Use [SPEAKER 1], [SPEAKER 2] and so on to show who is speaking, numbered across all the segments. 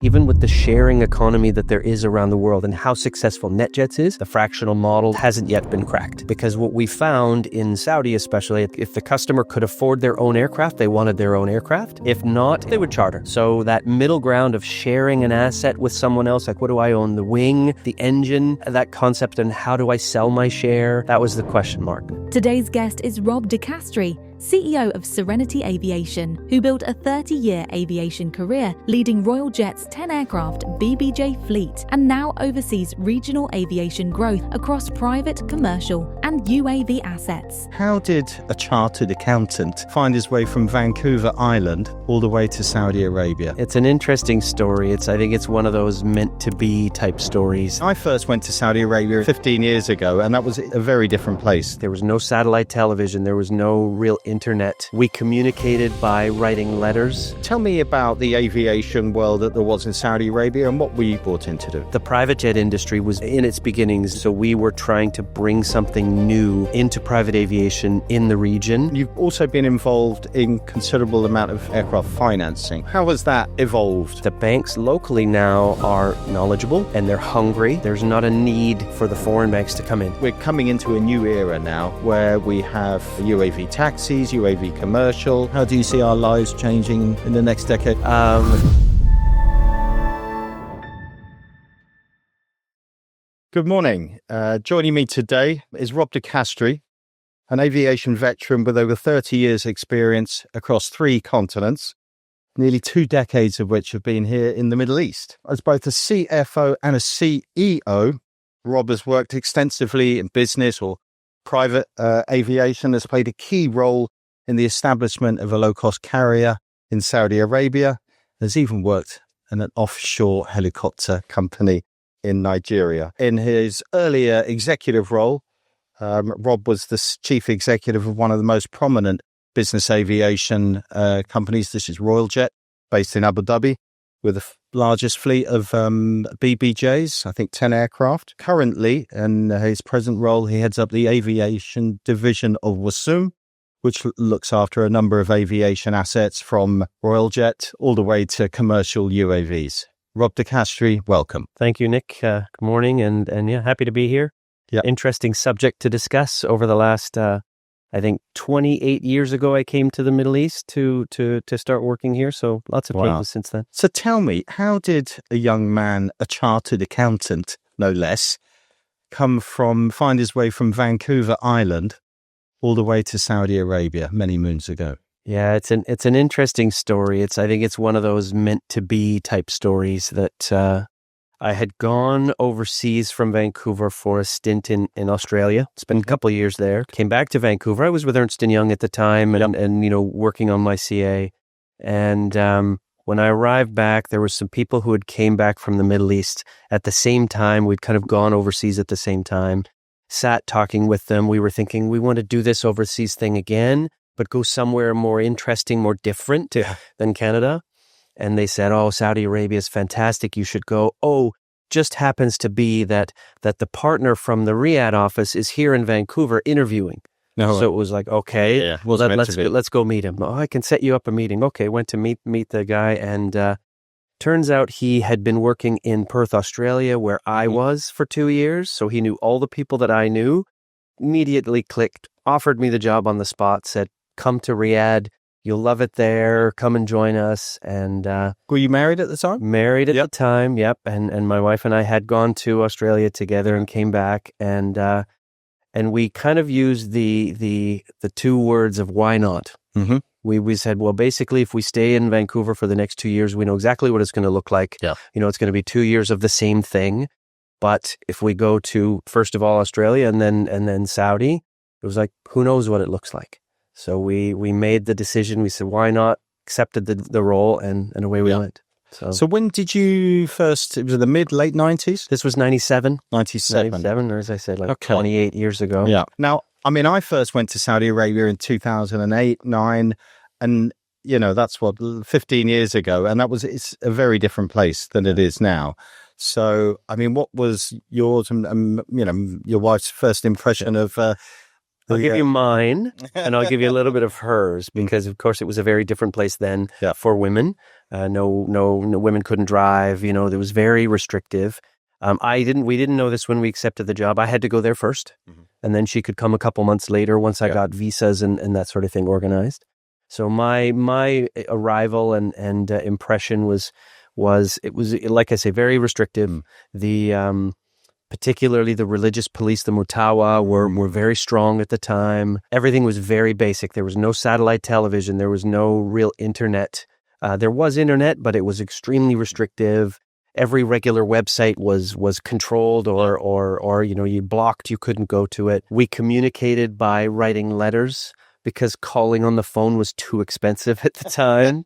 [SPEAKER 1] Even with the sharing economy that there is around the world and how successful NetJets is, the fractional model hasn't yet been cracked. Because what we found in Saudi especially, if the customer could afford their own aircraft, they wanted their own aircraft. If not, they would charter. So that middle ground of sharing an asset with someone else, like what do I own, the wing, the engine, that concept, and how do I sell my share? That was the question mark.
[SPEAKER 2] Today's guest is Rob DiCastri, CEO of Serenity Aviation, who built a 30-year aviation career leading Royal Jet's 10-aircraft BBJ fleet and now oversees regional aviation growth across private, commercial and UAV assets.
[SPEAKER 3] How did a chartered accountant find his way from Vancouver Island all the way to Saudi Arabia?
[SPEAKER 1] It's an interesting story. I think it's one of those meant-to-be type stories.
[SPEAKER 3] I first went to Saudi Arabia 15 years ago, and that was a very different place.
[SPEAKER 1] There was no satellite television. There was no real internet. We communicated by writing letters.
[SPEAKER 3] Tell me about the aviation world that there was in Saudi Arabia and what were you brought in to do?
[SPEAKER 1] The private jet industry was in its beginnings, so we were trying to bring something new into private aviation in the region.
[SPEAKER 3] You've also been involved in considerable amount of aircraft financing. How has that evolved?
[SPEAKER 1] The banks locally now are knowledgeable and they're hungry. There's not a need for the foreign banks to come in.
[SPEAKER 3] We're coming into a new era now where we have UAV taxis, UAV commercial. How do you see our lives changing in the next decade? Good morning. Joining me today is Rob DiCastri, an aviation veteran with over 30 years experience across 3 continents, nearly 2 decades of which have been here in the Middle East. As both a CFO and a CEO, Rob has worked extensively in business or private aviation, has played a key role in the establishment of a low-cost carrier in Saudi Arabia, has even worked in an offshore helicopter company in Nigeria. In his earlier executive role, Rob was the chief executive of one of the most prominent business aviation companies. This is Royal Jet, based in Abu Dhabi, with the largest fleet of BBJs, I think 10 aircraft. Currently, in his present role, he heads up the aviation division of Wasum, which looks after a number of aviation assets from Royal Jet all the way to commercial UAVs. Rob DiCastri, welcome.
[SPEAKER 1] Thank you, Nick. Good morning, and yeah, happy to be here.
[SPEAKER 3] Yeah.
[SPEAKER 1] Interesting subject to discuss. Over the last, I think 28 years ago, I came to the Middle East to start working here. So lots of changes since then.
[SPEAKER 3] So tell me, how did a young man, a chartered accountant, no less, find his way from Vancouver Island all the way to Saudi Arabia many moons ago?
[SPEAKER 1] Yeah, it's an interesting story. I think it's one of those meant-to-be type stories that I had gone overseas from Vancouver for a stint in Australia. Spent a couple of years there. Came back to Vancouver. I was with Ernst & Young at the time and working on my CA. And when I arrived back, there were some people who had came back from the Middle East at the same time. We'd kind of gone overseas at the same time. Sat talking with them. We were thinking, we want to do this overseas thing again, but go somewhere more interesting, more different than Canada. And they said, oh, Saudi Arabia is fantastic. You should go. Oh, just happens to be that the partner from the Riyadh office is here in Vancouver interviewing. No, so it was like, okay, well, let's go meet him. Oh, I can set you up a meeting. Okay, went to meet the guy. And turns out he had been working in Perth, Australia, where I was for 2 years. So he knew all the people that I knew. Immediately clicked, offered me the job on the spot, said, come to Riyadh. You'll love it there. Come and join us. And
[SPEAKER 3] were you married at the time?
[SPEAKER 1] Married at the time, yep. And my wife and I had gone to Australia together and came back. And we kind of used the 2 words of why not.
[SPEAKER 3] Mm-hmm.
[SPEAKER 1] We said, well, basically, if we stay in Vancouver for the next 2 years, we know exactly what it's going to look like.
[SPEAKER 3] Yeah.
[SPEAKER 1] It's going to be 2 years of the same thing. But if we go to, first of all, Australia and then Saudi, it was like, who knows what it looks like. So we made the decision. We said, why not? Accepted the role, and away we went.
[SPEAKER 3] So when did you first, it was in the late 90s?
[SPEAKER 1] This was 97.
[SPEAKER 3] 97,
[SPEAKER 1] or as I said, 28 years ago.
[SPEAKER 3] Yeah. Now, I mean, I first went to Saudi Arabia in 2008, 9, and, that's 15 years ago. And it's a very different place than it is now. So, I mean, what was yours and, your wife's first impression of
[SPEAKER 1] I'll give you mine, and I'll give you a little bit of hers, because of course it was a very different place then for women. No women couldn't drive. You know, it was very restrictive. We didn't know this when we accepted the job. I had to go there first, and then she could come a couple months later once I got visas and that sort of thing organized. So my arrival and impression was like I say, very restrictive. The particularly the religious police, the Mutawa, were very strong at the time. Everything was very basic. There was no satellite television. There was no real internet. There was internet, but it was extremely restrictive. Every regular website was controlled or you blocked. You couldn't go to it. We communicated by writing letters because calling on the phone was too expensive at the time.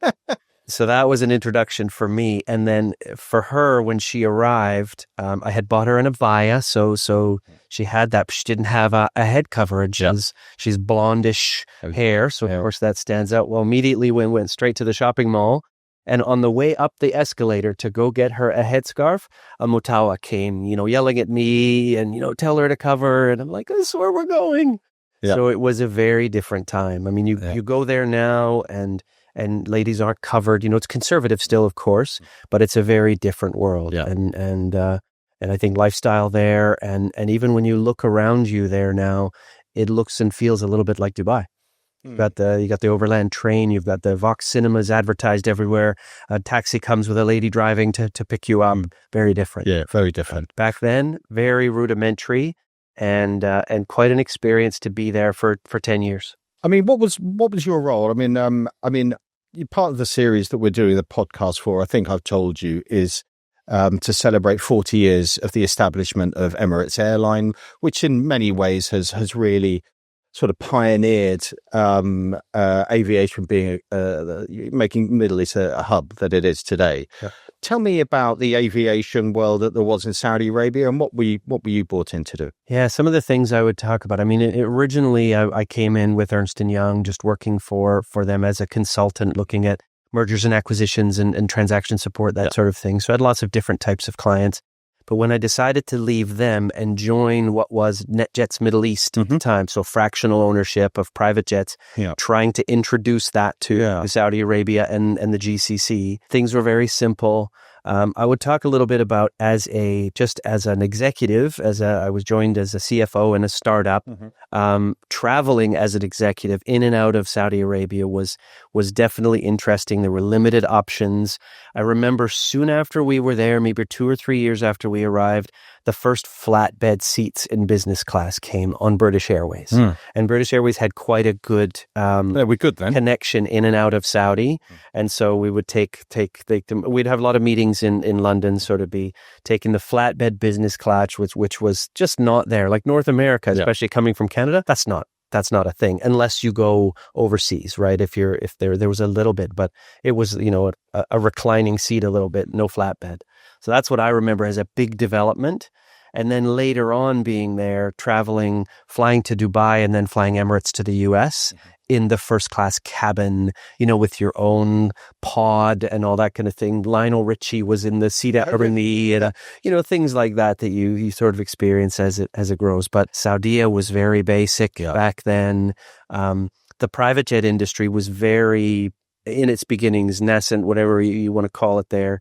[SPEAKER 1] So that was an introduction for me. And then for her, when she arrived, I had bought her an abaya. So she had that, but she didn't have a head coverage. She's blondish hair. So of course that stands out. Well, immediately we went straight to the shopping mall. And on the way up the escalator to go get her a headscarf, a Mutawa came, yelling at me and, tell her to cover. And I'm like, this is where we're going. Yeah. So it was a very different time. I mean, you go there now and ladies aren't covered. It's conservative still, of course, but it's a very different world. Yeah. And I think lifestyle there, and even when you look around you there now, it looks and feels a little bit like Dubai. You got the overland train. You've got the Vox cinemas advertised everywhere. A taxi comes with a lady driving to pick you up. Very different. Yeah, very different. Back then, very rudimentary, and quite an experience to be there for 10 years.
[SPEAKER 3] I mean, what was your role? I mean, part of the series that we're doing the podcast for, I think I've told you, is to celebrate 40 years of the establishment of Emirates Airline, which in many ways has really sort of pioneered aviation, being making Middle East a hub that it is today. Yeah. Tell me about the aviation world that there was in Saudi Arabia, and what were you brought in to do?
[SPEAKER 1] Yeah, some of the things I would talk about. I mean, originally I came in with Ernst & Young, just working for them as a consultant, looking at mergers and acquisitions and transaction support, that sort of thing. So I had lots of different types of clients. But when I decided to leave them and join what was NetJets Middle East at the time, so fractional ownership of private jets, trying to introduce that to Saudi Arabia and the GCC, things were very simple. I would talk a little bit about as an executive, I was joined as a CFO in a startup, traveling as an executive in and out of Saudi Arabia was definitely interesting. There were limited options. I remember soon after we were there, maybe 2 or 3 years after we arrived, the first flatbed seats in business class came on British Airways. And British Airways had quite a good connection in and out of Saudi. And so we would take them. We'd have a lot of meetings in London, sort of be taking the flatbed business class, which was just not there. Like North America, especially coming from Canada, that's not a thing unless you go overseas, right? If there was a little bit, but it was, a reclining seat a little bit, no flatbed. So that's what I remember as a big development. And then later on being there, traveling, flying to Dubai and then flying Emirates to the US in the first class cabin, with your own pod and all that kind of thing. Lionel Richie was in the seat underneath, and things like that you sort of experience as it grows. But Saudia was very basic back then. The private jet industry was very in its beginnings, nascent, whatever you want to call it there.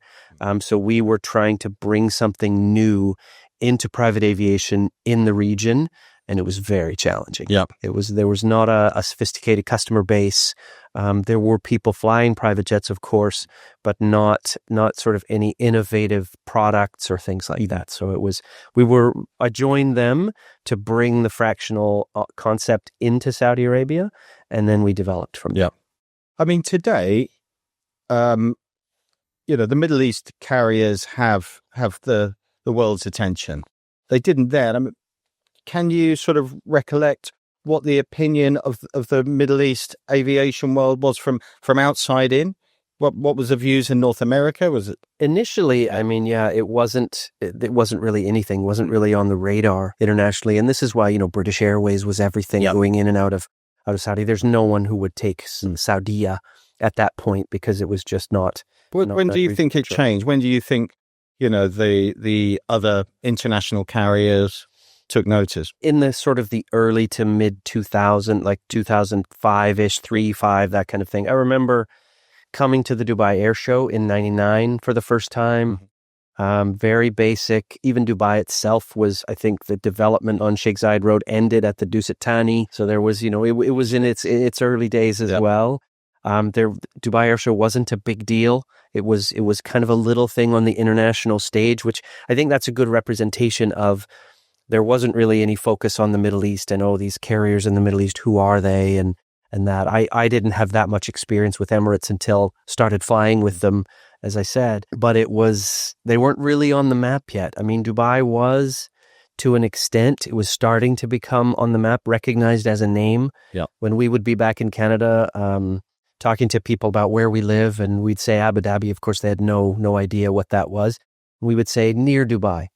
[SPEAKER 1] So we were trying to bring something new into private aviation in the region, and it was very challenging. There was not a sophisticated customer base. There were people flying private jets, of course, but not sort of any innovative products or things like that. So I joined them to bring the fractional concept into Saudi Arabia, and then we developed from there.
[SPEAKER 3] I mean, today, the Middle East carriers have the world's attention. They didn't then. I mean, can you sort of recollect what the opinion of the Middle East aviation world was from outside in? What was the views in North America? Was it
[SPEAKER 1] initially? I mean, it wasn't really anything. Wasn't really on the radar internationally, and this is why British Airways was everything going in and out of Saudi. There's no one who would take Saudia at that point because it was just not.
[SPEAKER 3] When do you think it changed? When do you think the other international carriers took notice?
[SPEAKER 1] In the sort of the early to mid 2000, like 2005-ish, 3, 5, that kind of thing. I remember coming to the Dubai Air Show in 99 for the first time. Very basic. Even Dubai itself was, I think, the development on Sheikh Zayed Road ended at the Dusit Thani. So there was, it was in its early days as well. Dubai Air Show wasn't a big deal. It was kind of a little thing on the international stage, which I think that's a good representation of. There wasn't really any focus on the Middle East and these carriers in the Middle East, who are they and that. I didn't have that much experience with Emirates until started flying with them, as I said. But they weren't really on the map yet. I mean, Dubai was, to an extent, it was starting to become on the map, recognized as a name.
[SPEAKER 3] Yeah.
[SPEAKER 1] When we would be back in Canada, talking to people about where we live, and we'd say Abu Dhabi. Of course, they had no idea what that was. We would say near Dubai.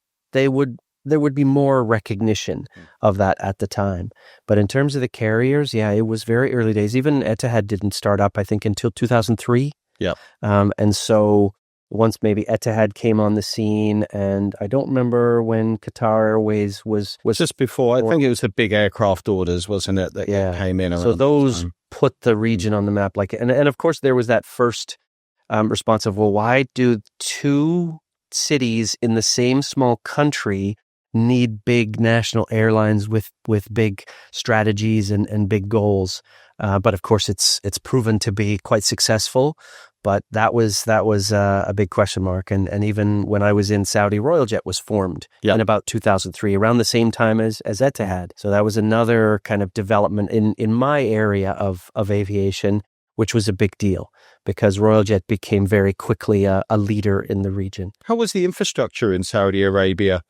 [SPEAKER 1] There would be more recognition of that at the time. But in terms of the carriers, it was very early days. Even Etihad didn't start up, I think, until 2003.
[SPEAKER 3] Yeah.
[SPEAKER 1] And so once maybe Etihad came on the scene, and I don't remember when Qatar Airways was
[SPEAKER 3] just before. I think it was the big aircraft orders, wasn't it, that came in around.
[SPEAKER 1] So those put the region on the map. And of course there was that first response of, well, why do two cities in the same small country need big national airlines with big strategies and big goals? But of course, it's proven to be quite successful. But that was a big question mark. And even when I was in Saudi, RoyalJet was formed in about 2003, around the same time as Etihad. So that was another kind of development in my area of aviation, which was a big deal because RoyalJet became very quickly a leader in the region.
[SPEAKER 3] How was the infrastructure in Saudi Arabia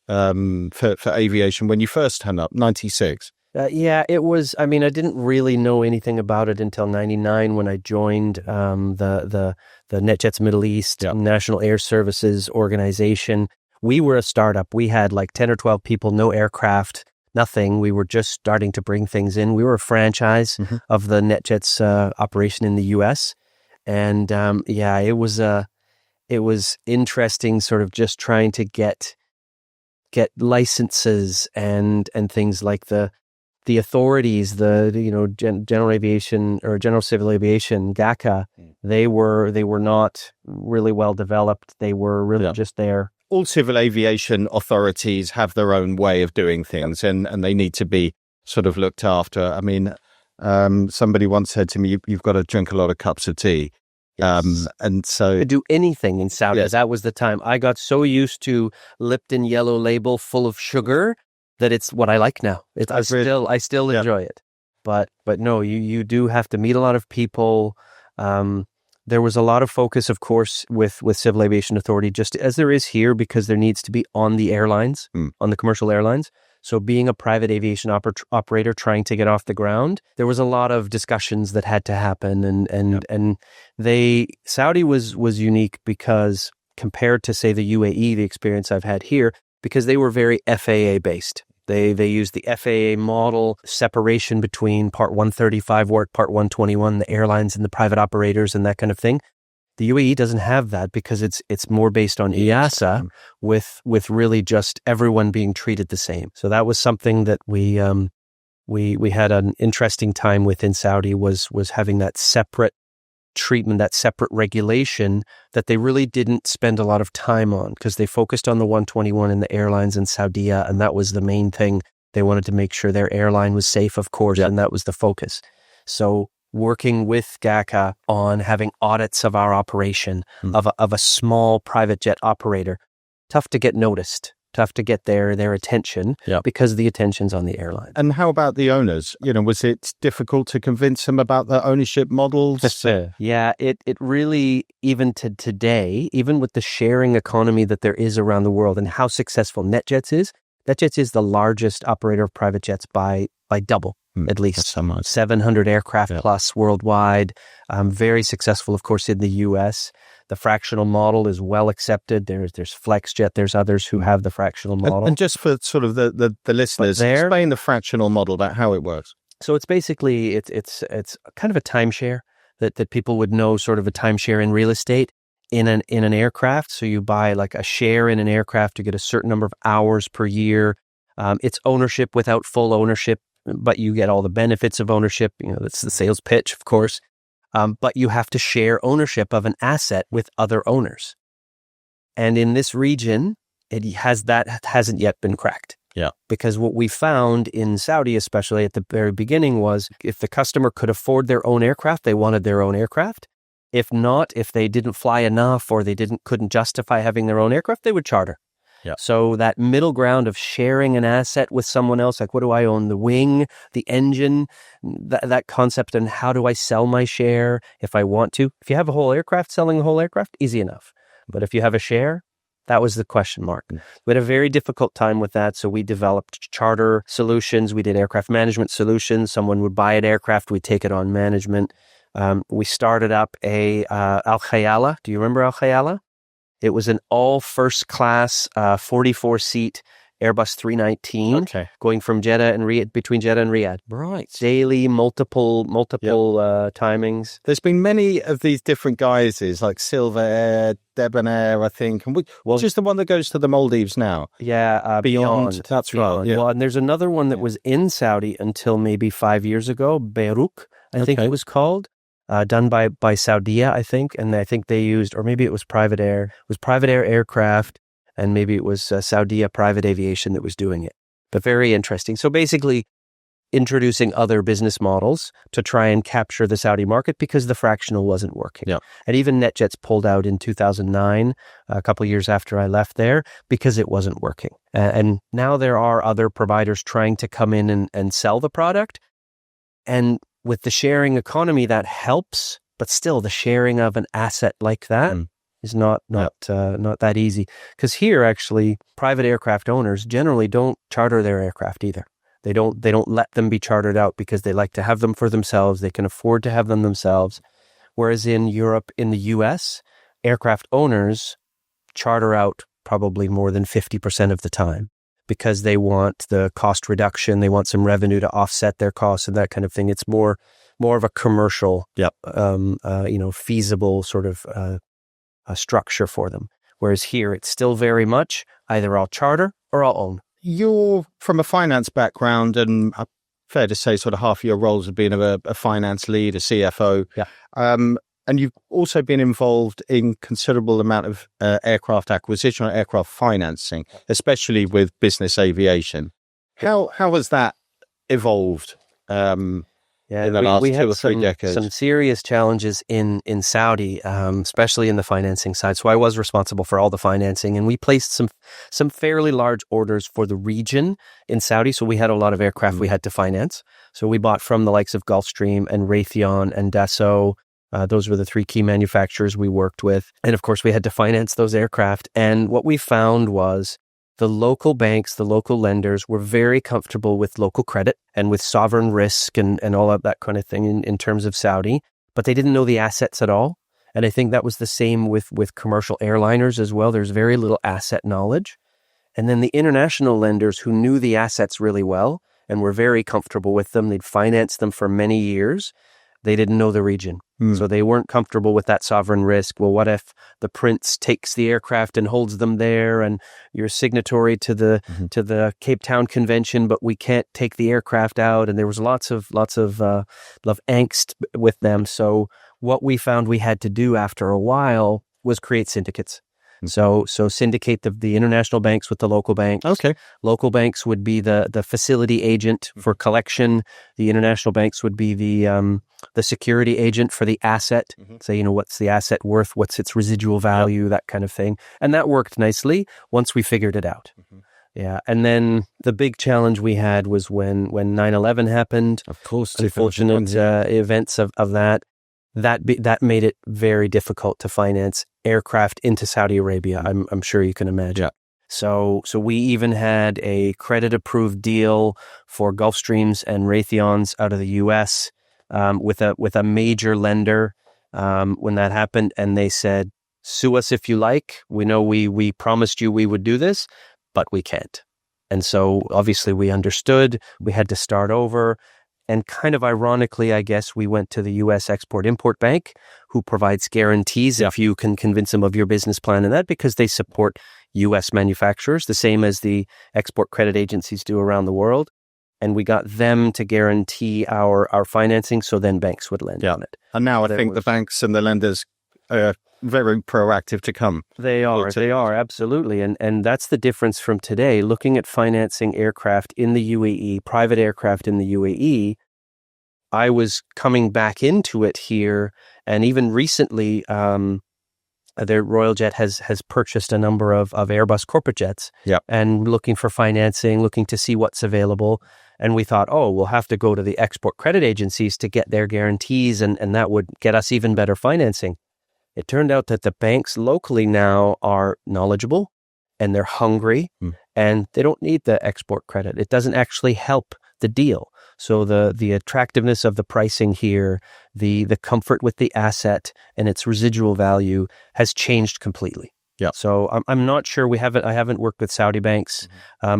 [SPEAKER 3] for aviation when you first turned up, 96?
[SPEAKER 1] It was. I mean, I didn't really know anything about it until 99 when I joined the NetJets Middle East National Air Services Organization. We were a startup. We had like 10 or 12 people, no aircraft, nothing. We were just starting to bring things in. We were a franchise of the NetJets operation in the U.S. And it was interesting, sort of just trying to get licenses and things like the authorities, General Aviation or General Civil Aviation, GACA, they were not really well developed. They were really just there.
[SPEAKER 3] All civil aviation authorities have their own way of doing things, and they need to be sort of looked after. I mean, somebody once said to me, "You've got to drink a lot of cups of tea." And so
[SPEAKER 1] to do anything in Saudi, that was the time. I got so used to Lipton Yellow Label full of sugar that it's what I like now. I still enjoy it. But no, you do have to meet a lot of people. There was a lot of focus, of course, with Civil Aviation Authority, just as there is here, because there needs to be on the airlines, on the commercial airlines. So being a private aviation operator trying to get off the ground, there was a lot of discussions that had to happen. And Saudi was unique because compared to, say, the UAE, the experience I've had here, because they were very FAA based. They used the FAA model, separation between Part 135 work, Part 121, the airlines and the private operators and that kind of thing. The UAE doesn't have that because it's more based on EASA with really just everyone being treated the same. So that was something that we had an interesting time with in Saudi was having that separate treatment, that separate regulation that they really didn't spend a lot of time on because they focused on the 121 and the airlines in Saudi, and that was the main thing. They wanted to make sure their airline was safe, of course, and that was the focus. So working with GACA on having audits of our operation, of a small private jet operator, tough to get noticed, tough to get their attention because the attention's on the airline.
[SPEAKER 3] And how about the owners? Was it difficult to convince them about the ownership models?
[SPEAKER 1] Yeah, it really, even to today, even with the sharing economy that there is around the world and how successful NetJets is the largest operator of private jets by double. At least 700 aircraft plus worldwide. Very successful, of course, in the U.S. The fractional model is well accepted. There's FlexJet. There's others who have the fractional model.
[SPEAKER 3] And just for sort of the listeners, explain the fractional model, about how it works.
[SPEAKER 1] So it's basically it's kind of a timeshare that people would know, sort of a timeshare in real estate in an aircraft. So you buy like a share in an aircraft to get a certain number of hours per year. It's ownership without full ownership, but you get all the benefits of ownership. That's the sales pitch, of course. But you have to share ownership of an asset with other owners. And in this region, hasn't yet been cracked.
[SPEAKER 3] Yeah.
[SPEAKER 1] Because what we found in Saudi, especially at the very beginning, was if the customer could afford their own aircraft, they wanted their own aircraft. If not, if they didn't fly enough or they couldn't justify having their own aircraft, they would charter.
[SPEAKER 3] Yeah.
[SPEAKER 1] So that middle ground of sharing an asset with someone else, like what do I own? The wing, the engine, that concept, and how do I sell my share if I want to? If you have a whole aircraft, selling a whole aircraft, easy enough. But if you have a share, that was the question mark. We had a very difficult time with that, so we developed charter solutions. We did aircraft management solutions. Someone would buy an aircraft, we'd take it on management. We started up a Al Khayala. Do you remember Al Khayala? It was an all first class 44-seat Airbus 319 going from Jeddah and between Jeddah and Riyadh.
[SPEAKER 3] Right.
[SPEAKER 1] Daily, multiple timings.
[SPEAKER 3] There's been many of these different guises, like Silver Air, Debonair, I think. And which is the one that goes to the Maldives now?
[SPEAKER 1] Yeah, Beyond.
[SPEAKER 3] That's right. Yeah.
[SPEAKER 1] Well, and there's another one that was in Saudi until maybe 5 years ago, Beirut, I think it was called. Done by Saudia, I think. And I think they used, or maybe it was Private Air. It was Private Air aircraft. And maybe it was Saudia Private Aviation that was doing it. But very interesting. So basically introducing other business models to try and capture the Saudi market because the fractional wasn't working.
[SPEAKER 3] Yeah.
[SPEAKER 1] And even NetJets pulled out in 2009, a couple of years after I left there, because it wasn't working. And now there are other providers trying to come in and sell the product. And with the sharing economy, that helps. But still, the sharing of an asset like that is not that easy. Because here, actually, private aircraft owners generally don't charter their aircraft either. They don't let them be chartered out because they like to have them for themselves. They can afford to have them themselves. Whereas in Europe, in the US, aircraft owners charter out probably more than 50% of the time because they want the cost reduction. They want some revenue to offset their costs and that kind of thing. It's more of a commercial, feasible sort of a structure for them. Whereas here, it's still very much either I'll charter or I'll own.
[SPEAKER 3] You're from a finance background, and fair to say sort of half of your roles have been a finance lead, a CFO.
[SPEAKER 1] Yeah.
[SPEAKER 3] And you've also been involved in considerable amount of aircraft acquisition or aircraft financing, especially with business aviation. How has that evolved? In the last 2 or 3 decades.
[SPEAKER 1] Some serious challenges in Saudi, especially in the financing side. So I was responsible for all the financing, and we placed some fairly large orders for the region in Saudi. So we had a lot of aircraft we had to finance. So we bought from the likes of Gulfstream and Raytheon and Dassault. Those were the 3 key manufacturers we worked with. And of course, we had to finance those aircraft. And what we found was the local banks, the local lenders were very comfortable with local credit and with sovereign risk and all of that kind of thing in terms of Saudi, but they didn't know the assets at all. And I think that was the same with commercial airliners as well. There's very little asset knowledge. And then the international lenders who knew the assets really well and were very comfortable with them, they'd financed them for many years. They didn't know the region. So they weren't comfortable with that sovereign risk. Well, what if the prince takes the aircraft and holds them there and you're signatory to the Cape Town Convention, but we can't take the aircraft out? And there was lots of angst with them. So what we found we had to do after a while was create syndicates. So syndicate the international banks with the local banks.
[SPEAKER 3] Okay.
[SPEAKER 1] Local banks would be the facility agent for collection. The international banks would be the security agent for the asset. Say, what's the asset worth? What's its residual value? That kind of thing. And that worked nicely once we figured it out. Yeah. And then the big challenge we had was when 9/11 happened.
[SPEAKER 3] Of course.
[SPEAKER 1] Unfortunate events of that. That made it very difficult to finance aircraft into Saudi Arabia. I'm sure you can imagine.
[SPEAKER 3] Yeah.
[SPEAKER 1] So we even had a credit approved deal for Gulfstreams and Raytheons out of the U.S. With a major lender when that happened, and they said, "Sue us if you like. We know we promised you we would do this, but we can't." And so obviously we understood. We had to start over. And kind of ironically, I guess, we went to the U.S. Export-Import Bank, who provides guarantees if you can convince them of your business plan and that, because they support, U.S. manufacturers, the same as the export credit agencies do around the world. And we got them to guarantee our financing, so then banks would lend on it.
[SPEAKER 3] And now I think the banks and the lenders are very proactive to come.
[SPEAKER 1] They are, absolutely. And that's the difference from today. Looking at financing aircraft in the UAE, private aircraft in the UAE, I was coming back into it here. And even recently, the Royal Jet has purchased a number of Airbus corporate jets and looking for financing, looking to see what's available. And we thought, we'll have to go to the export credit agencies to get their guarantees, and that would get us even better financing. It turned out that the banks locally now are knowledgeable and they're hungry and they don't need the export credit. It doesn't actually help the deal. So the attractiveness of the pricing here, the comfort with the asset and its residual value has changed completely.
[SPEAKER 3] Yeah.
[SPEAKER 1] So I'm not sure. I haven't worked with Saudi banks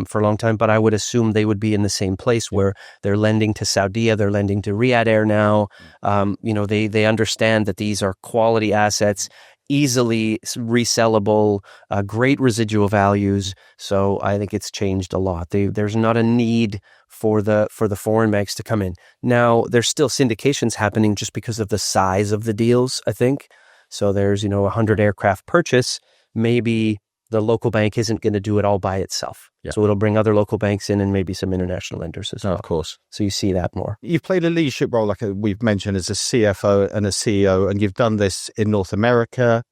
[SPEAKER 1] for a long time, but I would assume they would be in the same place where they're lending to Saudia, they're lending to Riyadh Air now. They understand that these are quality assets, easily resellable, great residual values. So I think it's changed a lot. There's not a need for the foreign banks to come in. Now, there's still syndications happening just because of the size of the deals, I think. So there's, 100 aircraft purchase. Maybe the local bank isn't going to do it all by itself. Yeah. So it'll bring other local banks in and maybe some international lenders as well.
[SPEAKER 3] Of course.
[SPEAKER 1] So you see that more.
[SPEAKER 3] You've played a leadership role, like we've mentioned, as a CFO and a CEO, and you've done this in North America,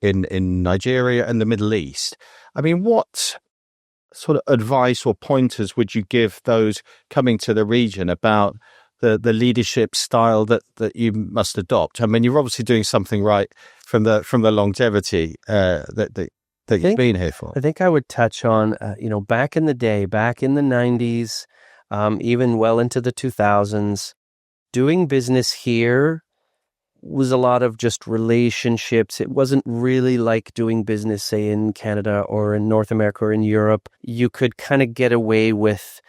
[SPEAKER 3] in Nigeria and the Middle East. I mean, what sort of advice or pointers would you give those coming to the region about the leadership style that you must adopt? I mean, you're obviously doing something right from the longevity that you've been here for.
[SPEAKER 1] I think I would touch on, back in the day, back in the 90s, even well into the 2000s, doing business here was a lot of just relationships. It wasn't really like doing business, say, in Canada or in North America or in Europe. You could kind of get away with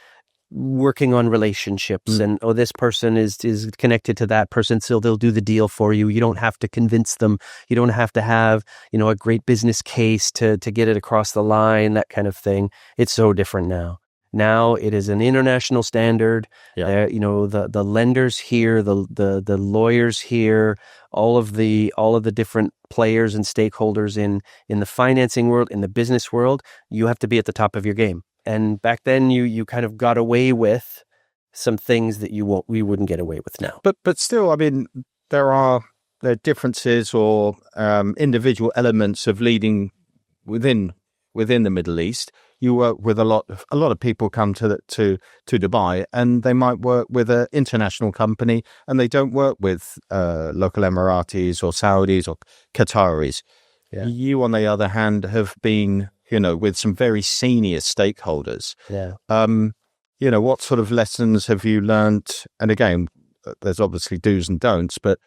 [SPEAKER 1] working on relationships and, this person is connected to that person, so they'll do the deal for you. You don't have to convince them. You don't have to have, a great business case to get it across the line, that kind of thing. It's so different now. Now it is an international standard. Yeah. The lenders here, the lawyers here, all of the different players and stakeholders in the financing world, in the business world, you have to be at the top of your game. And back then, you kind of got away with some things that we wouldn't get away with now.
[SPEAKER 3] But still, I mean, there are differences or individual elements of leading within the Middle East. You work with a lot of people come to Dubai, and they might work with an international company, and they don't work with local Emiratis or Saudis or Qataris. Yeah. You, on the other hand, have been with some very senior stakeholders. Yeah. What sort of lessons have you learned? And again, there's obviously do's and don'ts, but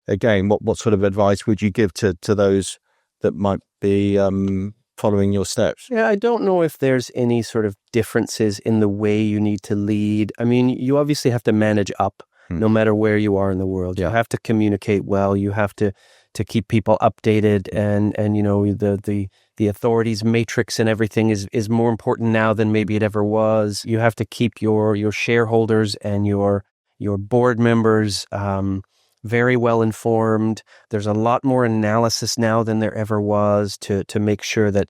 [SPEAKER 3] again, what sort of advice would you give to those that might be following your steps?
[SPEAKER 1] Yeah, I don't know if there's any sort of differences in the way you need to lead. I mean, you obviously have to manage up no matter where you are in the world. Yeah. You have to communicate well. You have to keep people updated, and the authorities matrix and everything is more important now than maybe it ever was. You have to keep your shareholders and your board members very well informed. There's a lot more analysis now than there ever was to make sure that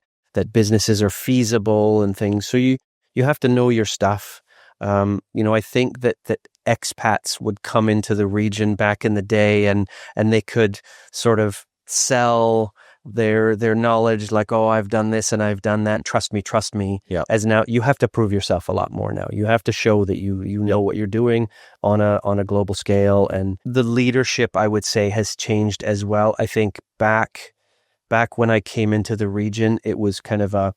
[SPEAKER 1] businesses are feasible and things. So you have to know your stuff. I think that expats would come into the region back in the day and they could sort of sell their knowledge like, I've done this and I've done that. Trust me. Yeah. As now you have to prove yourself a lot more now. You have to show that you know what you're doing on a global scale. And the leadership, I would say, has changed as well. I think back when I came into the region, it was kind of a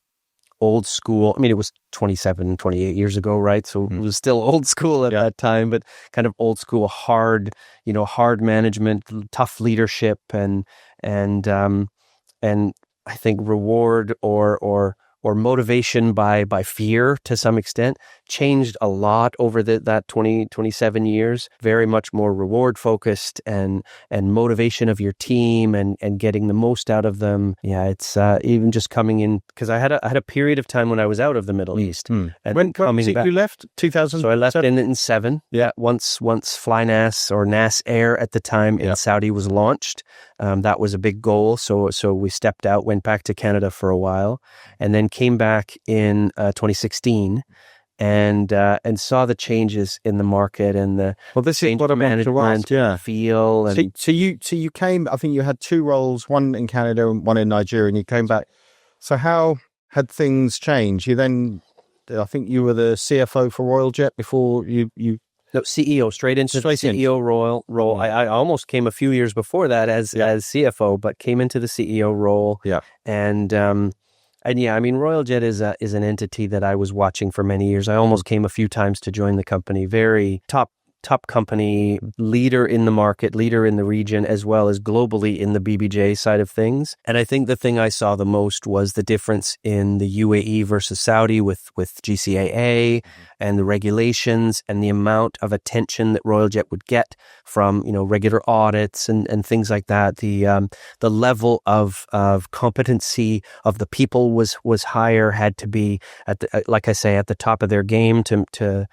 [SPEAKER 1] old school. I mean, it was 27, 28 years ago, right? So it was still old school at that time, but kind of old school, hard management, tough leadership, and I think reward or motivation by fear to some extent changed a lot over that 27 years. Very much more reward focused and motivation of your team and getting the most out of them. Yeah, it's even just coming in, because I had a period of time when I was out of the Middle East.
[SPEAKER 3] And
[SPEAKER 1] when coming back,
[SPEAKER 3] you left 2000?
[SPEAKER 1] So I left in 7.
[SPEAKER 3] Yeah.
[SPEAKER 1] Once FlyNAS or NAS Air at the time in Saudi was launched, that was a big goal. So we stepped out, went back to Canada for a while, and then came back in 2016 and saw the changes in the market and the
[SPEAKER 3] this is what I'm
[SPEAKER 1] management feel. And
[SPEAKER 3] so you came. I think you had 2 roles, one in Canada and one in Nigeria, and you came back. So how had things changed? You then, I think you were the CFO for Royal Jet before you.
[SPEAKER 1] No, CEO, straight into the CEO role. I almost came a few years before that as CFO, but came into the CEO role. Yeah. And yeah, I mean, Royal Jet is an entity that I was watching for many years. I almost came a few times to join the company. Very top company, leader in the market, leader in the region, as well as globally in the BBJ side of things. And I think the thing I saw the most was the difference in the UAE versus Saudi with GCAA and the regulations and the amount of attention that Royal Jet would get from, regular audits and things like that. The level of competency of the people was higher, had to be at the top of their game to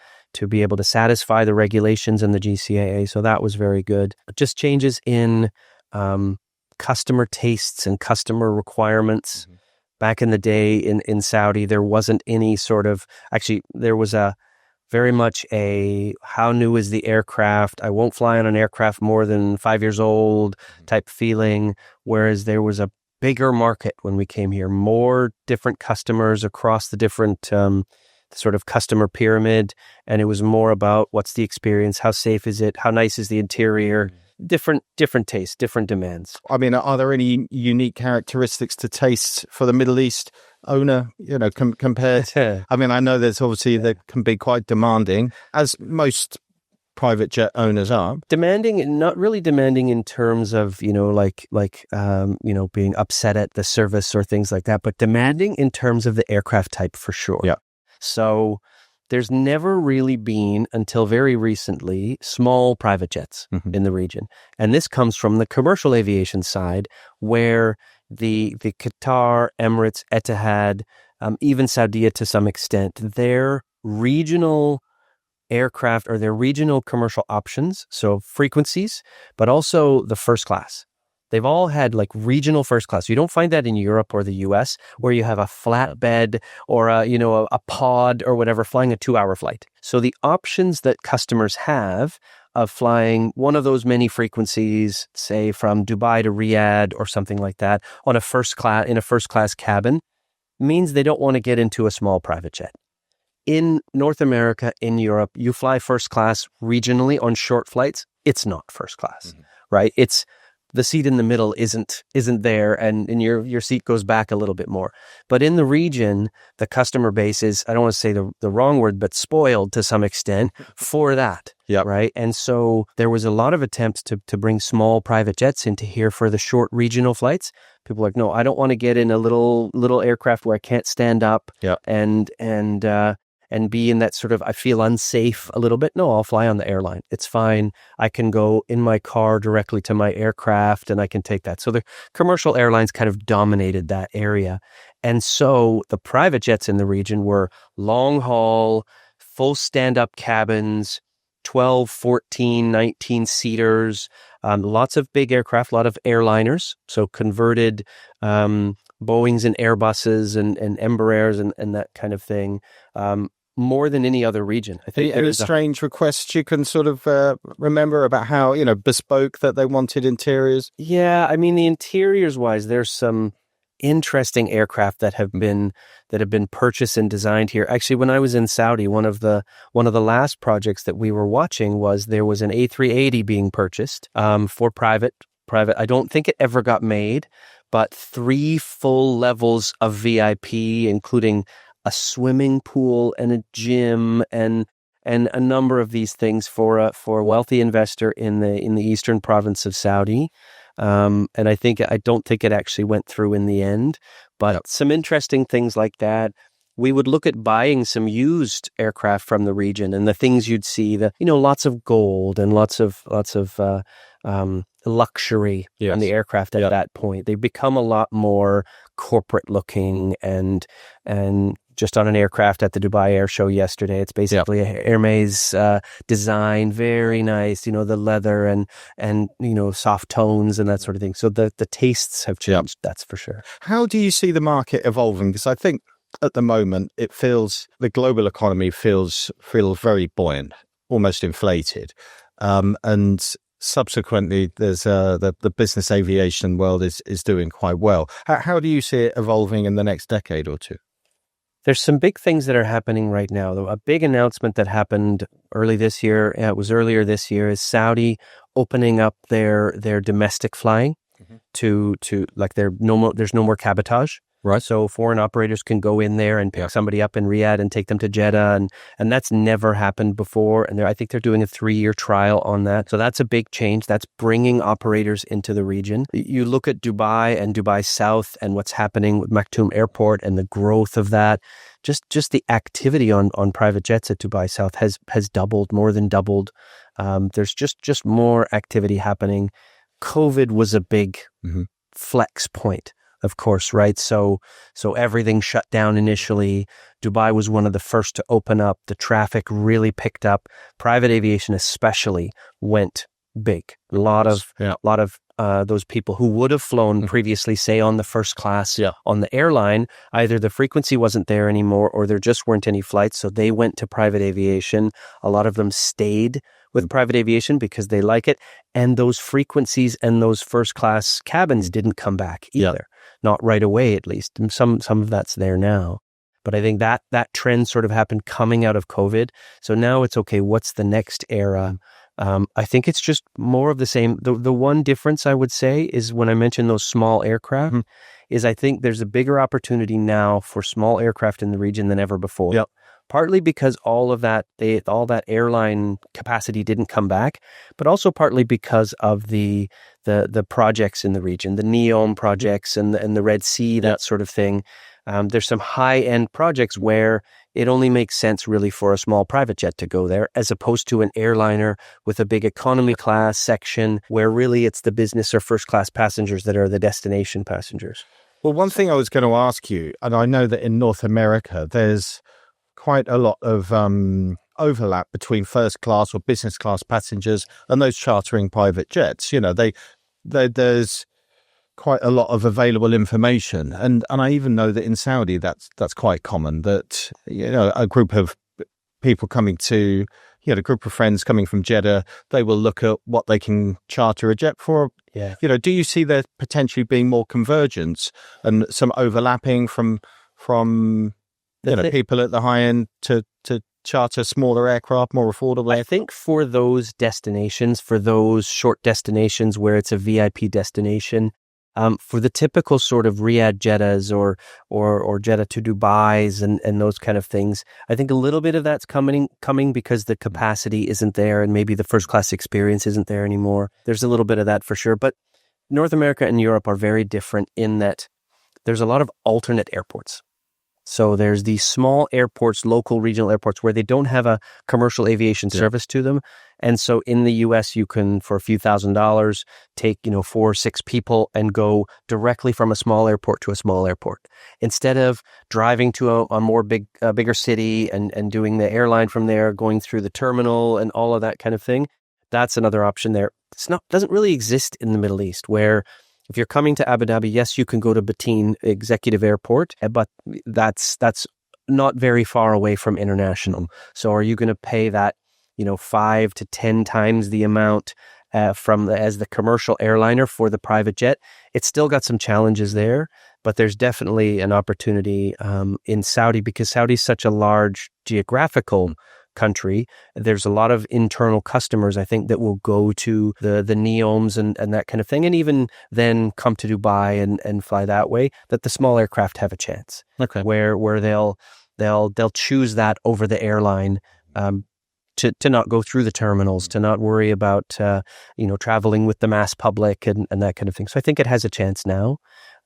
[SPEAKER 1] be able to satisfy the regulations and the GCAA. So that was very good. Just changes in customer tastes and customer requirements. Back in the day in Saudi, there wasn't any sort of, actually, there was very much a how new is the aircraft? I won't fly on an aircraft more than 5 years old type feeling, whereas there was a bigger market when we came here, more different customers across the different sort of customer pyramid, and it was more about what's the experience, how safe is it, how nice is the interior, different tastes, different demands.
[SPEAKER 3] I mean, are there any unique characteristics to tastes for the Middle East owner, compared? I mean, I know there's obviously that can be quite demanding, as most private jet owners are.
[SPEAKER 1] Demanding, not really demanding in terms of, being upset at the service or things like that, but demanding in terms of the aircraft type for sure.
[SPEAKER 3] Yeah.
[SPEAKER 1] So there's never really been, until very recently, small private jets in the region. And this comes from the commercial aviation side, where the Qatar, Emirates, Etihad, even Saudia to some extent, their regional aircraft or their regional commercial options, so frequencies, but also the first class. They've all had like regional first class. You don't find that in Europe or the US, where you have a flatbed or a pod or whatever flying a 2-hour flight. So the options that customers have of flying one of those many frequencies, say from Dubai to Riyadh or something like that, in a first class cabin, means they don't want to get into a small private jet. In North America, in Europe, you fly first class regionally on short flights. It's not first class, right? It's the seat in the middle isn't there, and your seat goes back a little bit more. But in the region, the customer base is, I don't want to say the wrong word, but spoiled to some extent for that.
[SPEAKER 3] Yeah.
[SPEAKER 1] Right. And so there was a lot of attempts to bring small private jets into here for the short regional flights. People are like, no, I don't want to get in a little aircraft where I can't stand up and be in that sort of, I feel unsafe a little bit. No, I'll fly on the airline. It's fine. I can go in my car directly to my aircraft and I can take that. So the commercial airlines kind of dominated that area. And so the private jets in the region were long haul, full stand-up cabins, 12, 14, 19 seaters, lots of big aircraft, a lot of airliners. So converted Boeings and Airbuses and Embraers and that kind of thing. More than any other region. I think
[SPEAKER 3] any strange requests you can sort of remember about how, bespoke that they wanted interiors?
[SPEAKER 1] Yeah, I mean, the interiors wise, there's some interesting aircraft that have been purchased and designed here. Actually, when I was in Saudi, one of the last projects that we were watching was there was an A380 being purchased for private. I don't think it ever got made, but 3 full levels of VIP, including a swimming pool and a gym and a number of these things for a wealthy investor in the eastern province of Saudi. And I don't think it actually went through in the end, But some interesting things like that. We would look at buying some used aircraft from the region, and the things you'd see, lots of gold and lots of luxury on the aircraft at that point. They become a lot more corporate looking, and just on an aircraft at the Dubai Air Show yesterday, it's basically a Hermes design, very nice, the leather and soft tones and that sort of thing. So the tastes have changed, that's for sure.
[SPEAKER 3] How do you see the market evolving? Because I think at the moment, it feels the global economy feels very buoyant, almost inflated, and subsequently, there's the business aviation world is doing quite well. How do you see it evolving in the next decade or two?
[SPEAKER 1] There's some big things that are happening right now. A big announcement that happened earlier this year, is Saudi opening up their domestic flying to like there's no more cabotage. Right. So foreign operators can go in there and pick somebody up in Riyadh and take them to Jeddah. And that's never happened before. And I think they're doing a 3-year trial on that. So that's a big change. That's bringing operators into the region. You look at Dubai and Dubai South and what's happening with Maktoum Airport and the growth of that. Just the activity on private jets at Dubai South has doubled, more than doubled. There's just more activity happening. COVID was a big flex point. Of course, right? So everything shut down initially. Dubai was one of the first to open up. The traffic really picked up. Private aviation especially went big. A lot of those people who would have flown previously, say on the first class on the airline, either the frequency wasn't there anymore or there just weren't any flights. So they went to private aviation. A lot of them stayed with private aviation because they like it. And those frequencies and those first class cabins didn't come back either. Not right away, at least. And some of that's there now. But I think that trend sort of happened coming out of COVID. So now it's okay, what's the next era? I think it's just more of the same. The one difference I would say is when I mentioned those small aircraft, is I think there's a bigger opportunity now for small aircraft in the region than ever before. Yep. Partly because all that airline capacity didn't come back, but also partly because of the projects in the region, the NEOM projects and the Red Sea, that sort of thing. There's some high-end projects where it only makes sense really for a small private jet to go there, as opposed to an airliner with a big economy class section where really it's the business or first class passengers that are the destination passengers.
[SPEAKER 3] Well, one thing I was going to ask you, and I know that in North America, there's quite a lot of overlap between first class or business class passengers and those chartering private jets. There's quite a lot of available information, and I even know that in Saudi that's quite common. That a group of people coming to a group of friends coming from Jeddah, they will look at what they can charter a jet for. Yeah. Do you see there potentially being more convergence and some overlapping from people at the high end to charter smaller aircraft, more affordable?
[SPEAKER 1] I think for those destinations, for those short destinations where it's a VIP destination, for the typical sort of Riyadh Jeddahs or Jeddah to Dubai's and those kind of things, I think a little bit of that's coming because the capacity isn't there and maybe the first class experience isn't there anymore. There's a little bit of that for sure. But North America and Europe are very different in that there's a lot of alternate airports. So there's these small airports, local regional airports, where they don't have a commercial aviation service to them. And so in the US, you can, for a few $1,000s, take, 4 or 6 people and go directly from a small airport to a small airport. Instead of driving to a bigger city and doing the airline from there, going through the terminal and all of that kind of thing, that's another option there. Doesn't really exist in the Middle East, where if you're coming to Abu Dhabi, yes, you can go to Bateen Executive Airport, but that's not very far away from international. So are you going to pay that, 5 to 10 times the amount as the commercial airliner for the private jet? It's still got some challenges there, but there's definitely an opportunity in Saudi, because Saudi is such a large geographical country. There's a lot of internal customers, I think, that will go to the NEOMs and that kind of thing, and even then come to Dubai and fly that way, that the small aircraft have a chance. Okay. Where they'll choose that over the airline, to not go through the terminals, to not worry about traveling with the mass public and that kind of thing. So I think it has a chance now.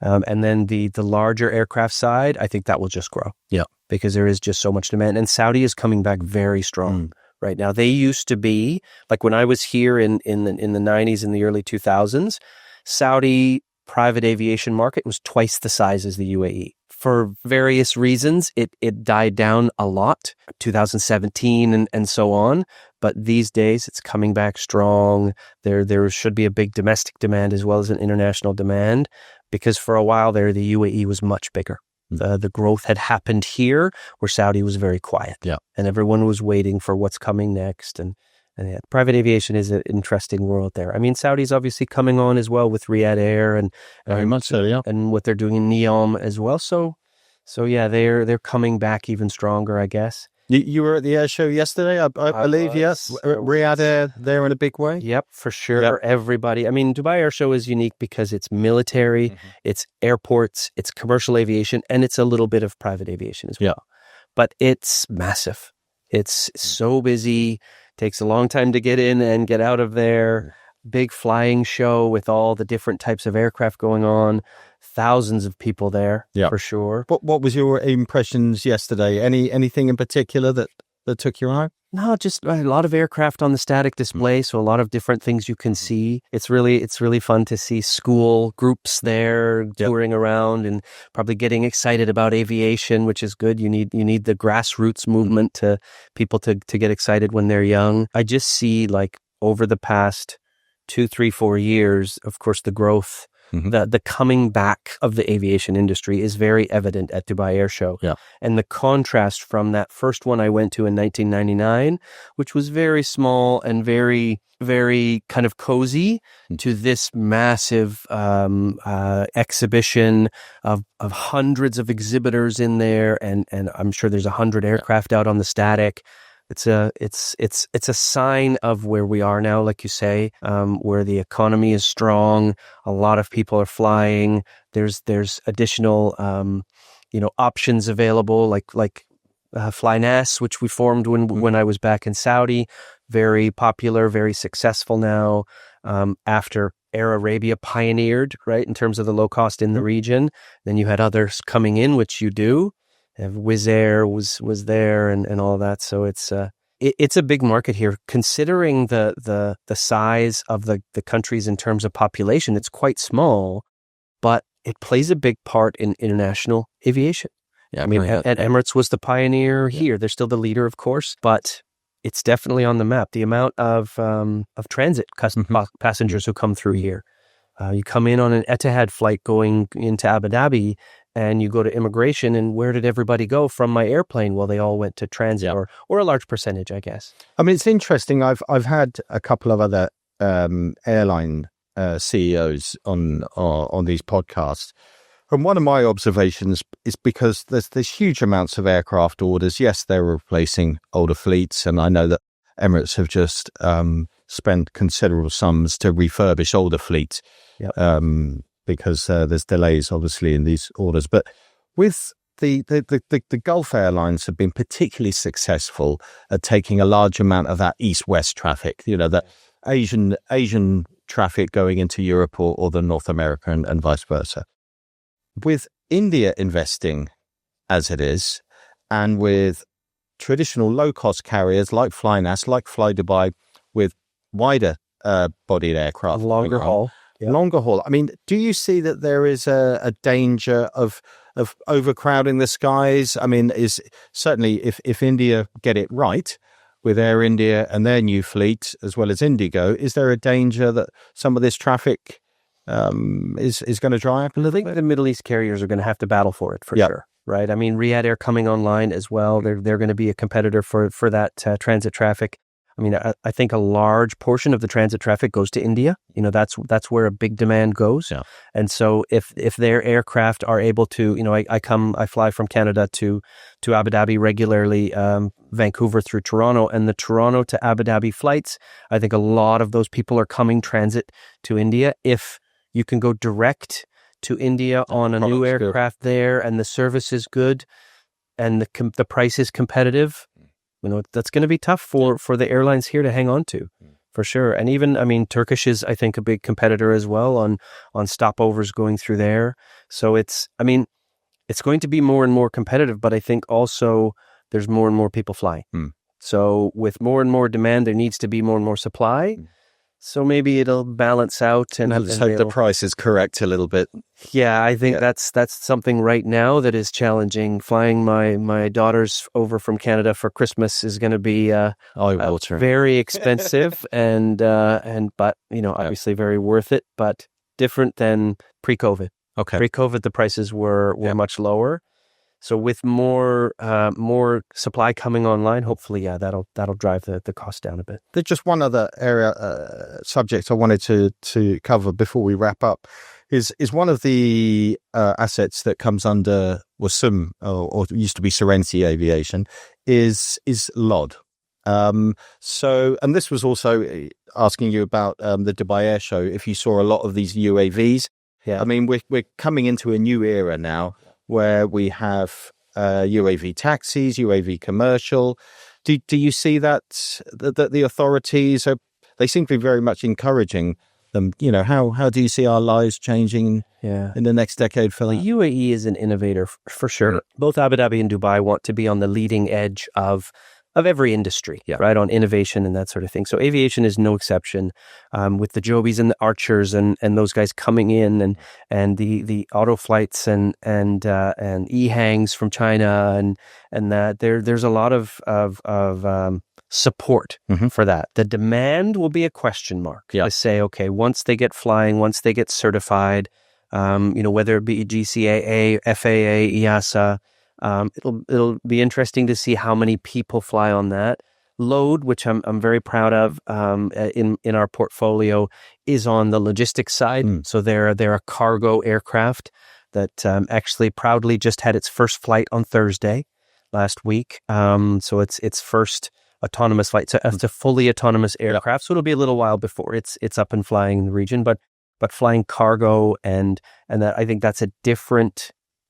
[SPEAKER 1] And then the larger aircraft side, I think that will just grow.
[SPEAKER 3] Yeah.
[SPEAKER 1] Because there is just so much demand. And Saudi is coming back very strong right now. They used to be, like when I was here in the 90s and the early 2000s, Saudi private aviation market was twice the size as the UAE. For various reasons, it died down a lot, 2017 and so on. But these days, it's coming back strong. There should be a big domestic demand as well as an international demand, because for a while there, the UAE was much bigger. The growth had happened here, where Saudi was very quiet.
[SPEAKER 3] Yeah.
[SPEAKER 1] And everyone was waiting for what's coming next. And yeah, private aviation is an interesting world there. I mean, Saudi's obviously coming on as well with Riyadh Air and
[SPEAKER 3] very much so, yeah,
[SPEAKER 1] and what they're doing in Neom as well. So yeah, they're coming back even stronger, I guess.
[SPEAKER 3] You were at the air show yesterday, I believe, yes. Riyadh Air there in a big way.
[SPEAKER 1] Yep, for sure. Everybody. I mean, Dubai Air Show is unique because it's military, it's airports, it's commercial aviation, and it's a little bit of private aviation as well. But it's massive. It's so busy. Takes a long time to get in and get out of there. Big flying show with all the different types of aircraft going on. Thousands of people there, for sure.
[SPEAKER 3] What was your impressions yesterday? Anything in particular that took your eye?
[SPEAKER 1] No, just a lot of aircraft on the static display, so a lot of different things you can see. It's really fun to see school groups there touring around and probably getting excited about aviation, which is good. You need the grassroots movement to people to get excited when they're young. I just see, like, over the past 2, 3, 4 years, of course, the growth. The coming back of the aviation industry is very evident at Dubai Air Show. Yeah. And the contrast from that first one I went to in 1999, which was very small and very, very kind of cozy, to this massive exhibition of hundreds of exhibitors in there. And I'm sure there's 100 aircraft out on the static. It's a sign of where we are now, like you say, where the economy is strong. A lot of people are flying. There's additional, options available, like FlyNAS, which we formed when I was back in Saudi. Very popular, very successful now. After Air Arabia pioneered, right, in terms of the low cost in the region, then you had others coming in, which you do. Wizz Air was there and all that. So it's a big market here. Considering the size of the countries in terms of population, it's quite small, but it plays a big part in international aviation. Yeah, I mean, at Emirates was the pioneer here. They're still the leader, of course, but it's definitely on the map. The amount of transit passengers who come through here. You come in on an Etihad flight going into Abu Dhabi, and you go to immigration, and where did everybody go from my airplane? Well, they all went to transit, or a large percentage, I guess.
[SPEAKER 3] I mean, it's interesting. I've had a couple of other airline CEOs on these podcasts, and one of my observations is, because there's huge amounts of aircraft orders. Yes, they're replacing older fleets, and I know that Emirates have just spent considerable sums to refurbish older fleets. Because there's delays, obviously, in these orders. But with the Gulf Airlines have been particularly successful at taking a large amount of that east-west traffic, that Asian traffic going into Europe or the North America and vice versa. With India investing as it is, and with traditional low-cost carriers like FlyNAS, like FlyDubai, with wider bodied aircraft.
[SPEAKER 1] Longer haul.
[SPEAKER 3] Longer haul. I mean, do you see that there is a danger of overcrowding the skies? I mean, is certainly if India get it right with Air India and their new fleet, as well as Indigo, is there a danger that some of this traffic is going to dry up?
[SPEAKER 1] I think the Middle East carriers are going to have to battle for it for sure. Right. I mean, Riyadh Air coming online as well. They're going to be a competitor for that transit traffic. I mean, I think a large portion of the transit traffic goes to India. That's where a big demand goes. Yeah. And so if their aircraft are able to, I fly from Canada to Abu Dhabi regularly, Vancouver through Toronto, and the Toronto to Abu Dhabi flights, I think a lot of those people are coming transit to India. If you can go direct to India on a new aircraft there, and the service is good, and the price is competitive, that's going to be tough for the airlines here to hang on to. for sure. And even, I mean, Turkish is, I think, a big competitor as well on stopovers going through there. So it's going to be more and more competitive, but I think also there's more and more people flying. So with more and more demand, there needs to be more and more supply. So maybe it'll balance out, and
[SPEAKER 3] let's hope the price is correct a little bit.
[SPEAKER 1] Yeah, I think that's something right now that is challenging. Flying my daughters over from Canada for Christmas is going to be very expensive, and but obviously very worth it, but different than pre-COVID.
[SPEAKER 3] Okay,
[SPEAKER 1] pre-COVID the prices were much lower. So with more supply coming online, hopefully, that'll drive the cost down a bit.
[SPEAKER 3] There's just one other subject I wanted to cover before we wrap up. Is one of the assets that comes under Wasum or used to be Serenity Aviation is LOD. So, and this was also asking you about the Dubai Air Show. If you saw a lot of these UAVs, I mean, we're coming into a new era now, where we have UAV taxis, UAV commercial. Do you see that the authorities they seem to be very much encouraging them? How do you see our lives changing in the next decade for that?
[SPEAKER 1] The UAE is an innovator for sure. Both Abu Dhabi and Dubai want to be on the leading edge of every industry, right, on innovation and that sort of thing. So aviation is no exception, with the Jobies and the Archers and those guys coming in, and the auto flights and e-hangs from China and that there's a lot of support for that. The demand will be a question mark. To say, okay, once they get flying, once they get certified, whether it be GCAA, FAA, EASA. It'll be interesting to see how many people fly on that. LOD, which I'm very proud of in our portfolio, is on the logistics side. So they're a cargo aircraft that actually proudly just had its first flight on Thursday last week. So it's first autonomous flight. So it's a fully autonomous aircraft. So it'll be a little while before it's up and flying in the region, but flying cargo and that, I think that's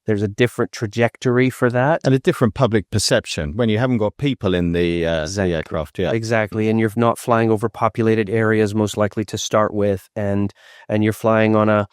[SPEAKER 1] there's a different trajectory for that.
[SPEAKER 3] And a different public perception when you haven't got people in the aircraft. Yeah,
[SPEAKER 1] exactly. And you're not flying over populated areas, most likely to start with. And you're flying on a,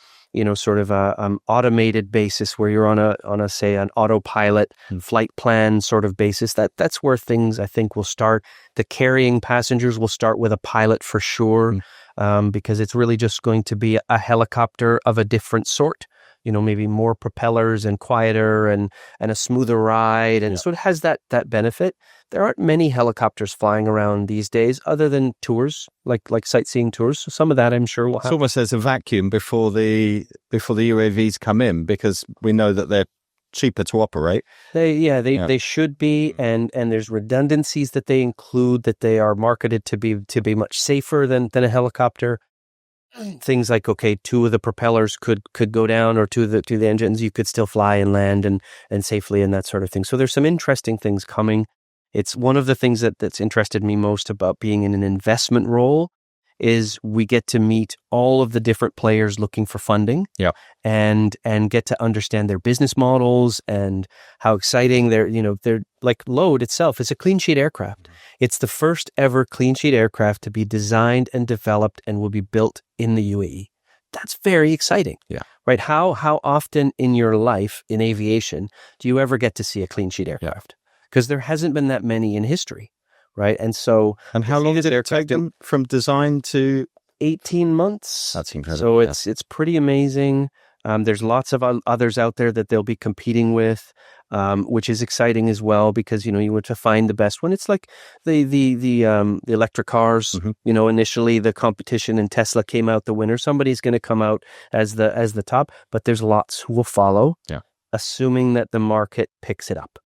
[SPEAKER 1] sort of a automated basis where you're on a say an autopilot flight plan sort of basis. That's where things I think will start. The carrying passengers will start with a pilot for sure, because it's really just going to be a helicopter of a different sort. Maybe more propellers and quieter and a smoother ride. And so it has that benefit. There aren't many helicopters flying around these days other than tours, like sightseeing tours. So some of that I'm sure will happen.
[SPEAKER 3] It's almost as a vacuum before the UAVs come in, because we know that they're cheaper to operate.
[SPEAKER 1] They should be, and there's redundancies that they include, that they are marketed to be much safer than a helicopter. Things like, okay, two of the propellers could go down, or two of the engines, you could still fly and land and safely and that sort of thing. So there's some interesting things coming. It's one of the things that's interested me most about being in an investment role is we get to meet all of the different players looking for funding, and get to understand their business models and how exciting they're like LOD itself is a clean sheet aircraft. It's the first ever clean sheet aircraft to be designed and developed and will be built in the UAE. That's very exciting. Right? How often in your life in aviation do you ever get to see a clean sheet aircraft? Because there hasn't been that many in history. Right. And
[SPEAKER 3] how long did it take them from design to
[SPEAKER 1] 18 months?
[SPEAKER 3] That's incredible.
[SPEAKER 1] So it's pretty amazing. There's lots of others out there that they'll be competing with, which is exciting as well, because, you want to find the best one. It's like the electric cars, initially the competition and Tesla came out the winner. Somebody's going to come out as the top, but there's lots who will follow, assuming that the market picks it up.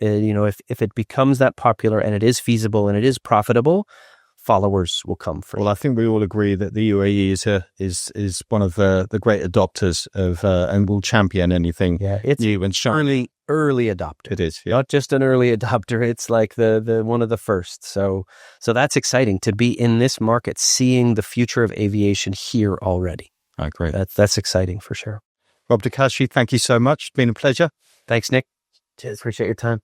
[SPEAKER 1] If it becomes that popular and it is feasible and it is profitable, followers will come for it.
[SPEAKER 3] Well, I think we all agree that the UAE is one of the great adopters of and will champion anything new and shiny.
[SPEAKER 1] Early adopter.
[SPEAKER 3] It is,
[SPEAKER 1] not just an early adopter. It's like the one of the first. So that's exciting to be in this market, seeing the future of aviation here already.
[SPEAKER 3] Great.
[SPEAKER 1] That's exciting for sure.
[SPEAKER 3] Rob DiCastri, thank you so much. It's been a pleasure.
[SPEAKER 1] Thanks, Nick. Cheers. Appreciate your time.